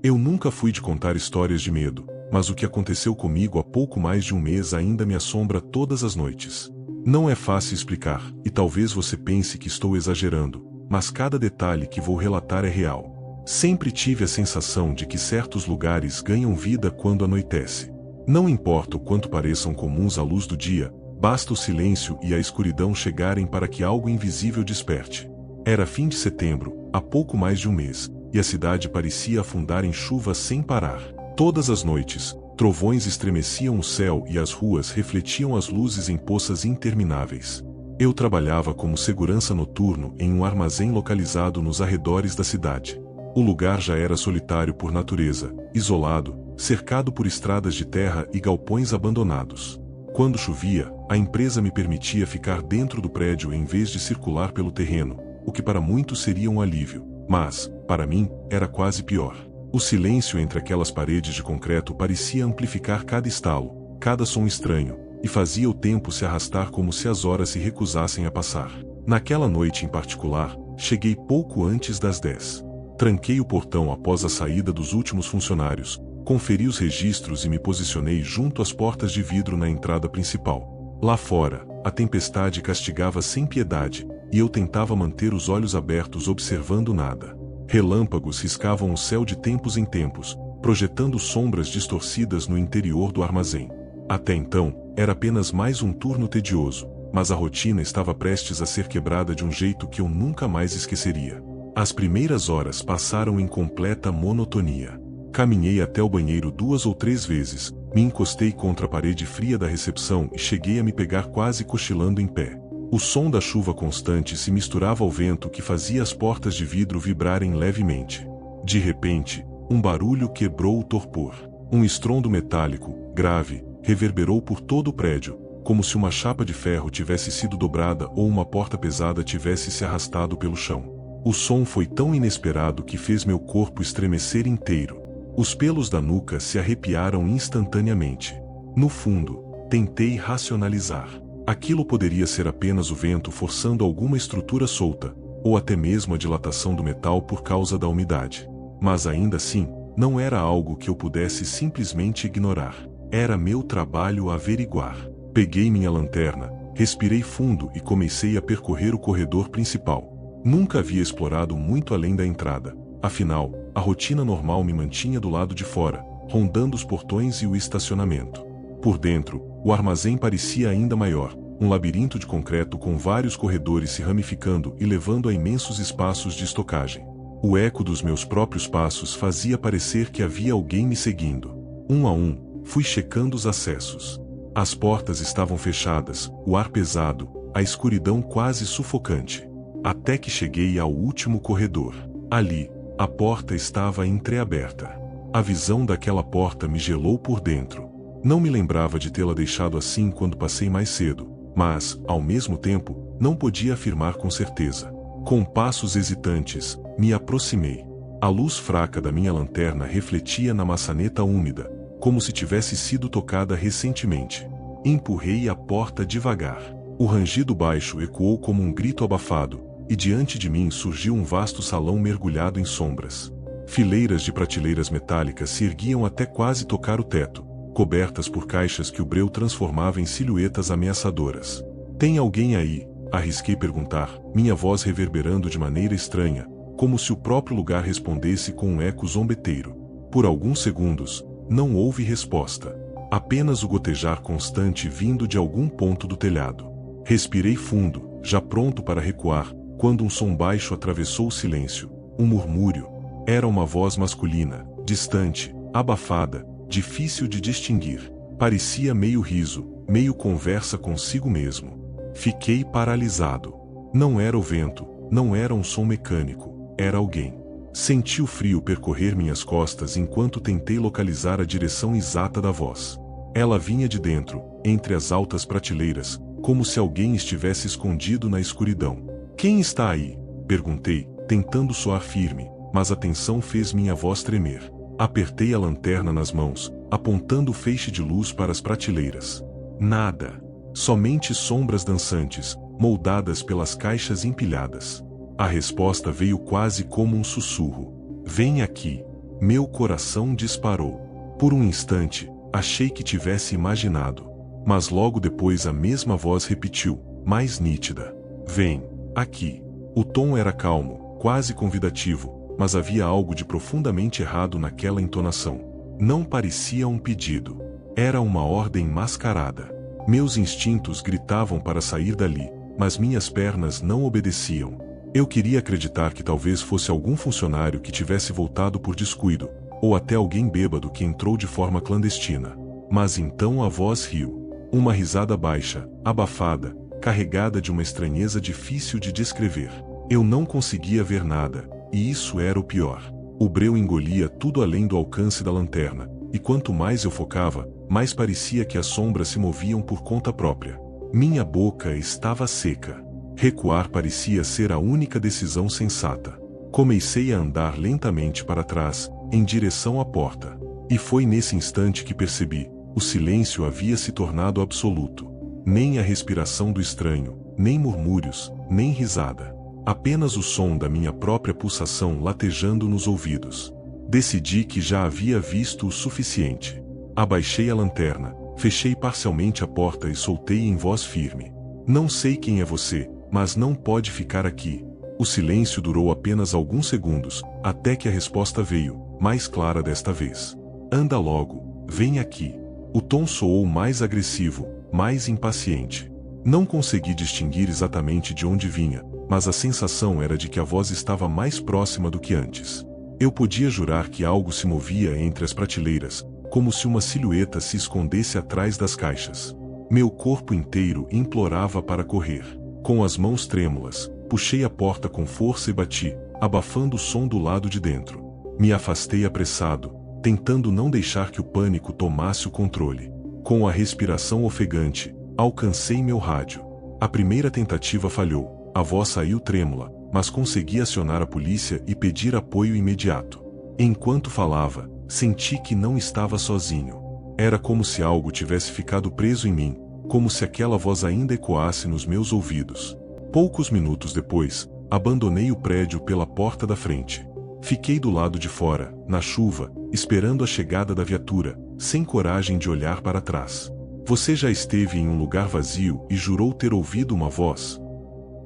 Eu nunca fui de contar histórias de medo, mas o que aconteceu comigo há pouco mais de um mês ainda me assombra todas as noites. Não é fácil explicar, e talvez você pense que estou exagerando, mas cada detalhe que vou relatar é real. Sempre tive a sensação de que certos lugares ganham vida quando anoitece. Não importa o quanto pareçam comuns à luz do dia, basta o silêncio e a escuridão chegarem para que algo invisível desperte. Era fim de setembro, há pouco mais de um mês, e a cidade parecia afundar em chuva sem parar. Todas as noites, trovões estremeciam o céu e as ruas refletiam as luzes em poças intermináveis. Eu trabalhava como segurança noturno em um armazém localizado nos arredores da cidade. O lugar já era solitário por natureza, isolado, cercado por estradas de terra e galpões abandonados. Quando chovia, a empresa me permitia ficar dentro do prédio em vez de circular pelo terreno, o que para muitos seria um alívio, mas, para mim, era quase pior. O silêncio entre aquelas paredes de concreto parecia amplificar cada estalo, cada som estranho, e fazia o tempo se arrastar como se as horas se recusassem a passar. Naquela noite em particular, cheguei pouco antes das 10. Tranquei o portão após a saída dos últimos funcionários, conferi os registros e me posicionei junto às portas de vidro na entrada principal. Lá fora, a tempestade castigava sem piedade, e eu tentava manter os olhos abertos observando nada. Relâmpagos riscavam o céu de tempos em tempos, projetando sombras distorcidas no interior do armazém. Até então, era apenas mais um turno tedioso, mas a rotina estava prestes a ser quebrada de um jeito que eu nunca mais esqueceria. As primeiras horas passaram em completa monotonia. Caminhei até o banheiro 2 ou 3 vezes, me encostei contra a parede fria da recepção e cheguei a me pegar quase cochilando em pé. O som da chuva constante se misturava ao vento que fazia as portas de vidro vibrarem levemente. De repente, um barulho quebrou o torpor. Um estrondo metálico, grave, reverberou por todo o prédio, como se uma chapa de ferro tivesse sido dobrada ou uma porta pesada tivesse se arrastado pelo chão. O som foi tão inesperado que fez meu corpo estremecer inteiro. Os pelos da nuca se arrepiaram instantaneamente. No fundo, tentei racionalizar. Aquilo poderia ser apenas o vento forçando alguma estrutura solta, ou até mesmo a dilatação do metal por causa da umidade. Mas ainda assim, não era algo que eu pudesse simplesmente ignorar. Era meu trabalho averiguar. Peguei minha lanterna, respirei fundo e comecei a percorrer o corredor principal. Nunca havia explorado muito além da entrada. Afinal, a rotina normal me mantinha do lado de fora, rondando os portões e o estacionamento. Por dentro, o armazém parecia ainda maior, um labirinto de concreto com vários corredores se ramificando e levando a imensos espaços de estocagem. O eco dos meus próprios passos fazia parecer que havia alguém me seguindo. Um a um, fui checando os acessos. As portas estavam fechadas, o ar pesado, a escuridão quase sufocante. Até que cheguei ao último corredor. Ali, a porta estava entreaberta. A visão daquela porta me gelou por dentro. Não me lembrava de tê-la deixado assim quando passei mais cedo, mas, ao mesmo tempo, não podia afirmar com certeza. Com passos hesitantes, me aproximei. A luz fraca da minha lanterna refletia na maçaneta úmida, como se tivesse sido tocada recentemente. Empurrei a porta devagar. O rangido baixo ecoou como um grito abafado, e diante de mim surgiu um vasto salão mergulhado em sombras. Fileiras de prateleiras metálicas se erguiam até quase tocar o teto, cobertas por caixas que o breu transformava em silhuetas ameaçadoras. "Tem alguém aí?" arrisquei perguntar, minha voz reverberando de maneira estranha, como se o próprio lugar respondesse com um eco zombeteiro. Por alguns segundos, não houve resposta. Apenas o gotejar constante vindo de algum ponto do telhado. Respirei fundo, já pronto para recuar, quando um som baixo atravessou o silêncio. Um murmúrio. Era uma voz masculina, distante, abafada, difícil de distinguir. Parecia meio riso, meio conversa consigo mesmo. Fiquei paralisado. Não era o vento, não era um som mecânico, era alguém. Senti o frio percorrer minhas costas enquanto tentei localizar a direção exata da voz. Ela vinha de dentro, entre as altas prateleiras, como se alguém estivesse escondido na escuridão. "Quem está aí?" perguntei, tentando soar firme, mas a tensão fez minha voz tremer. Apertei a lanterna nas mãos, apontando o feixe de luz para as prateleiras. Nada. Somente sombras dançantes, moldadas pelas caixas empilhadas. A resposta veio quase como um sussurro. "Vem aqui." Meu coração disparou. Por um instante, achei que tivesse imaginado. Mas logo depois a mesma voz repetiu, mais nítida. Vem, aqui. O tom era calmo, quase convidativo, mas havia algo de profundamente errado naquela entonação. Não parecia um pedido. Era uma ordem mascarada. Meus instintos gritavam para sair dali, mas minhas pernas não obedeciam. Eu queria acreditar que talvez fosse algum funcionário que tivesse voltado por descuido, ou até alguém bêbado que entrou de forma clandestina. Mas então a voz riu. Uma risada baixa, abafada, carregada de uma estranheza difícil de descrever. Eu não conseguia ver nada, e isso era o pior. O breu engolia tudo além do alcance da lanterna, e quanto mais eu focava, mais parecia que as sombras se moviam por conta própria. Minha boca estava seca. Recuar parecia ser a única decisão sensata. Comecei a andar lentamente para trás, em direção à porta. E foi nesse instante que percebi, o silêncio havia se tornado absoluto. Nem a respiração do estranho, nem murmúrios, nem risada. Apenas o som da minha própria pulsação latejando nos ouvidos. Decidi que já havia visto o suficiente. Abaixei a lanterna, fechei parcialmente a porta e soltei em voz firme. Não sei quem é você, mas não pode ficar aqui. O silêncio durou apenas alguns segundos, até que a resposta veio, mais clara desta vez. Anda logo, vem aqui. O tom soou mais agressivo, mais impaciente. Não consegui distinguir exatamente de onde vinha, mas a sensação era de que a voz estava mais próxima do que antes. Eu podia jurar que algo se movia entre as prateleiras, como se uma silhueta se escondesse atrás das caixas. Meu corpo inteiro implorava para correr. Com as mãos trêmulas, puxei a porta com força e bati, abafando o som do lado de dentro. Me afastei apressado, tentando não deixar que o pânico tomasse o controle. Com a respiração ofegante, alcancei meu rádio. A primeira tentativa falhou, a voz saiu trêmula, mas consegui acionar a polícia e pedir apoio imediato. Enquanto falava, senti que não estava sozinho. Era como se algo tivesse ficado preso em mim, como se aquela voz ainda ecoasse nos meus ouvidos. Poucos minutos depois, abandonei o prédio pela porta da frente. Fiquei do lado de fora, na chuva, esperando a chegada da viatura, sem coragem de olhar para trás. Você já esteve em um lugar vazio e jurou ter ouvido uma voz?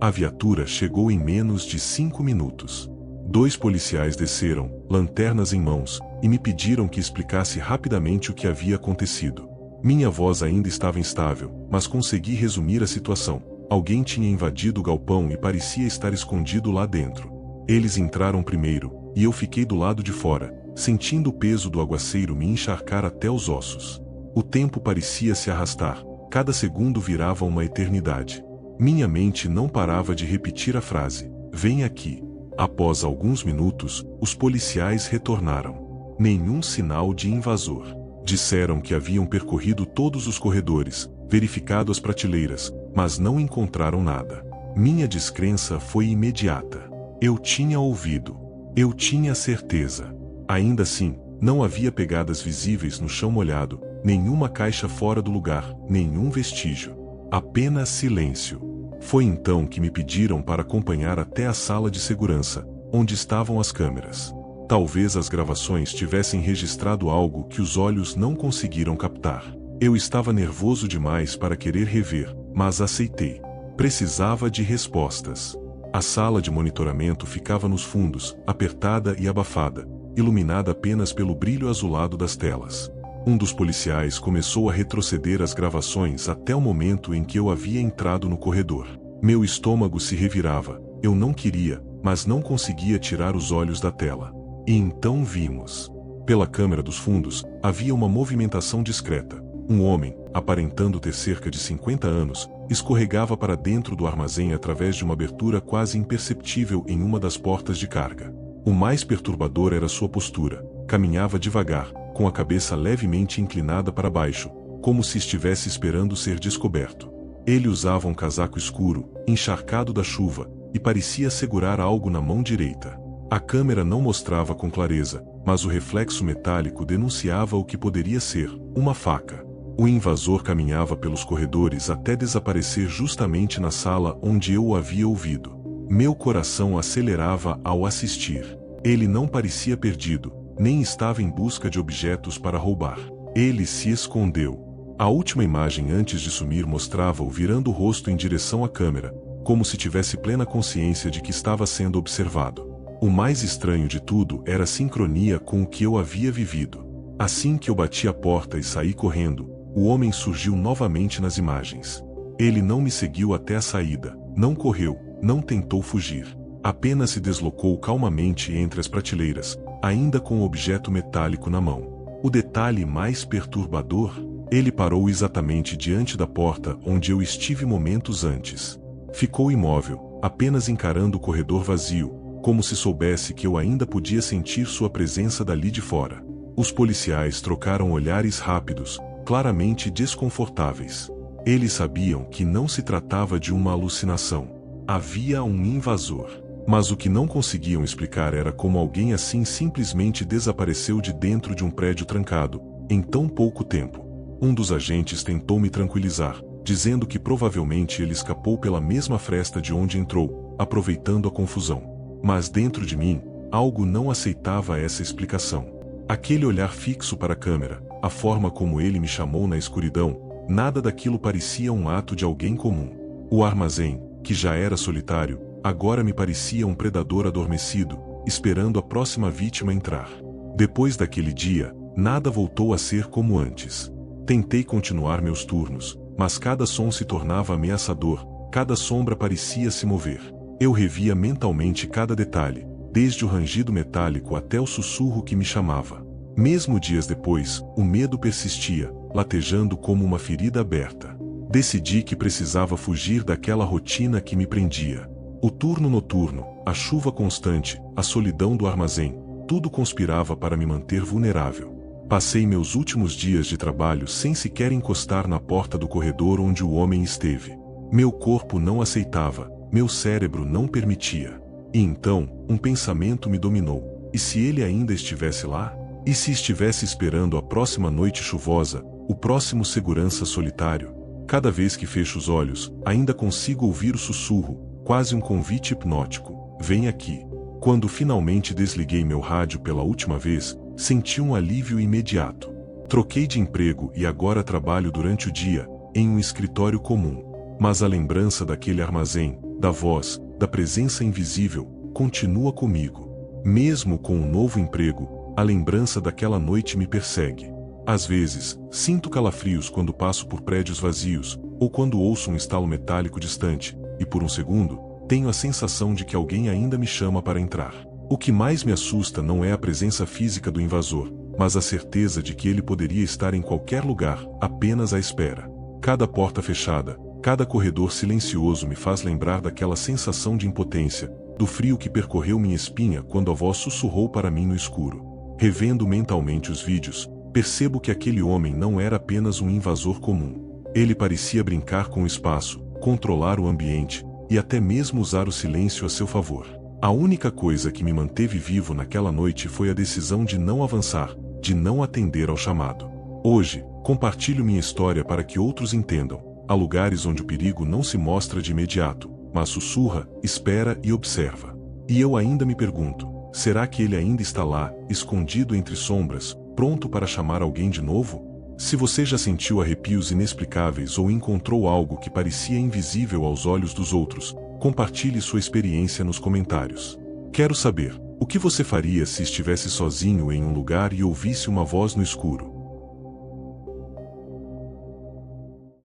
A viatura chegou em menos de 5 minutos. 2 policiais desceram, lanternas em mãos, e me pediram que explicasse rapidamente o que havia acontecido. Minha voz ainda estava instável, mas consegui resumir a situação. Alguém tinha invadido o galpão e parecia estar escondido lá dentro. Eles entraram primeiro, e eu fiquei do lado de fora, sentindo o peso do aguaceiro me encharcar até os ossos. O tempo parecia se arrastar, cada segundo virava uma eternidade. Minha mente não parava de repetir a frase, vem aqui. Após alguns minutos, os policiais retornaram. Nenhum sinal de invasor. Disseram que haviam percorrido todos os corredores, verificado as prateleiras, mas não encontraram nada. Minha descrença foi imediata. Eu tinha ouvido. Eu tinha certeza. Ainda assim, não havia pegadas visíveis no chão molhado, nenhuma caixa fora do lugar, nenhum vestígio. Apenas silêncio. Foi então que me pediram para acompanhar até a sala de segurança, onde estavam as câmeras. Talvez as gravações tivessem registrado algo que os olhos não conseguiram captar. Eu estava nervoso demais para querer rever, mas aceitei. Precisava de respostas. A sala de monitoramento ficava nos fundos, apertada e abafada, iluminada apenas pelo brilho azulado das telas. Um dos policiais começou a retroceder as gravações até o momento em que eu havia entrado no corredor. Meu estômago se revirava. Eu não queria, mas não conseguia tirar os olhos da tela. E então vimos. Pela câmera dos fundos, havia uma movimentação discreta. Um homem, aparentando ter cerca de 50 anos, escorregava para dentro do armazém através de uma abertura quase imperceptível em uma das portas de carga. O mais perturbador era sua postura. Caminhava devagar, com a cabeça levemente inclinada para baixo, como se estivesse esperando ser descoberto. Ele usava um casaco escuro, encharcado da chuva, e parecia segurar algo na mão direita. A câmera não mostrava com clareza, mas o reflexo metálico denunciava o que poderia ser uma faca. O invasor caminhava pelos corredores até desaparecer justamente na sala onde eu o havia ouvido. Meu coração acelerava ao assistir. Ele não parecia perdido, nem estava em busca de objetos para roubar. Ele se escondeu. A última imagem antes de sumir mostrava-o virando o rosto em direção à câmera, como se tivesse plena consciência de que estava sendo observado. O mais estranho de tudo era a sincronia com o que eu havia vivido. Assim que eu bati a porta e saí correndo, o homem surgiu novamente nas imagens. Ele não me seguiu até a saída, não correu, não tentou fugir. Apenas se deslocou calmamente entre as prateleiras, ainda com o objeto metálico na mão. O detalhe mais perturbador, ele parou exatamente diante da porta onde eu estive momentos antes. Ficou imóvel, apenas encarando o corredor vazio, como se soubesse que eu ainda podia sentir sua presença dali de fora. Os policiais trocaram olhares rápidos, claramente desconfortáveis. Eles sabiam que não se tratava de uma alucinação. Havia um invasor. Mas o que não conseguiam explicar era como alguém assim simplesmente desapareceu de dentro de um prédio trancado, em tão pouco tempo. Um dos agentes tentou me tranquilizar, dizendo que provavelmente ele escapou pela mesma fresta de onde entrou, aproveitando a confusão. Mas dentro de mim, algo não aceitava essa explicação. Aquele olhar fixo para a câmera, a forma como ele me chamou na escuridão, nada daquilo parecia um ato de alguém comum. O armazém, que já era solitário, agora me parecia um predador adormecido, esperando a próxima vítima entrar. Depois daquele dia, nada voltou a ser como antes. Tentei continuar meus turnos, mas cada som se tornava ameaçador, cada sombra parecia se mover. Eu revia mentalmente cada detalhe, desde o rangido metálico até o sussurro que me chamava. Mesmo dias depois, o medo persistia, latejando como uma ferida aberta. Decidi que precisava fugir daquela rotina que me prendia. O turno noturno, a chuva constante, a solidão do armazém, tudo conspirava para me manter vulnerável. Passei meus últimos dias de trabalho sem sequer encostar na porta do corredor onde o homem esteve. Meu corpo não aceitava, meu cérebro não permitia. E então, um pensamento me dominou. E se ele ainda estivesse lá? E se estivesse esperando a próxima noite chuvosa, o próximo segurança solitário? Cada vez que fecho os olhos, ainda consigo ouvir o sussurro, quase um convite hipnótico. Vem aqui. Quando finalmente desliguei meu rádio pela última vez, senti um alívio imediato. Troquei de emprego e agora trabalho durante o dia, em um escritório comum. Mas a lembrança daquele armazém, da voz, da presença invisível, continua comigo. Mesmo com um novo emprego, a lembrança daquela noite me persegue. Às vezes, sinto calafrios quando passo por prédios vazios, ou quando ouço um estalo metálico distante, e por um segundo, tenho a sensação de que alguém ainda me chama para entrar. O que mais me assusta não é a presença física do invasor, mas a certeza de que ele poderia estar em qualquer lugar, apenas à espera. Cada porta fechada, cada corredor silencioso me faz lembrar daquela sensação de impotência, do frio que percorreu minha espinha quando a voz sussurrou para mim no escuro. Revendo mentalmente os vídeos, percebo que aquele homem não era apenas um invasor comum. Ele parecia brincar com o espaço, controlar o ambiente, e até mesmo usar o silêncio a seu favor. A única coisa que me manteve vivo naquela noite foi a decisão de não avançar, de não atender ao chamado. Hoje, compartilho minha história para que outros entendam. Há lugares onde o perigo não se mostra de imediato, mas sussurra, espera e observa. E eu ainda me pergunto, será que ele ainda está lá, escondido entre sombras, pronto para chamar alguém de novo? Se você já sentiu arrepios inexplicáveis ou encontrou algo que parecia invisível aos olhos dos outros, compartilhe sua experiência nos comentários. Quero saber, o que você faria se estivesse sozinho em um lugar e ouvisse uma voz no escuro?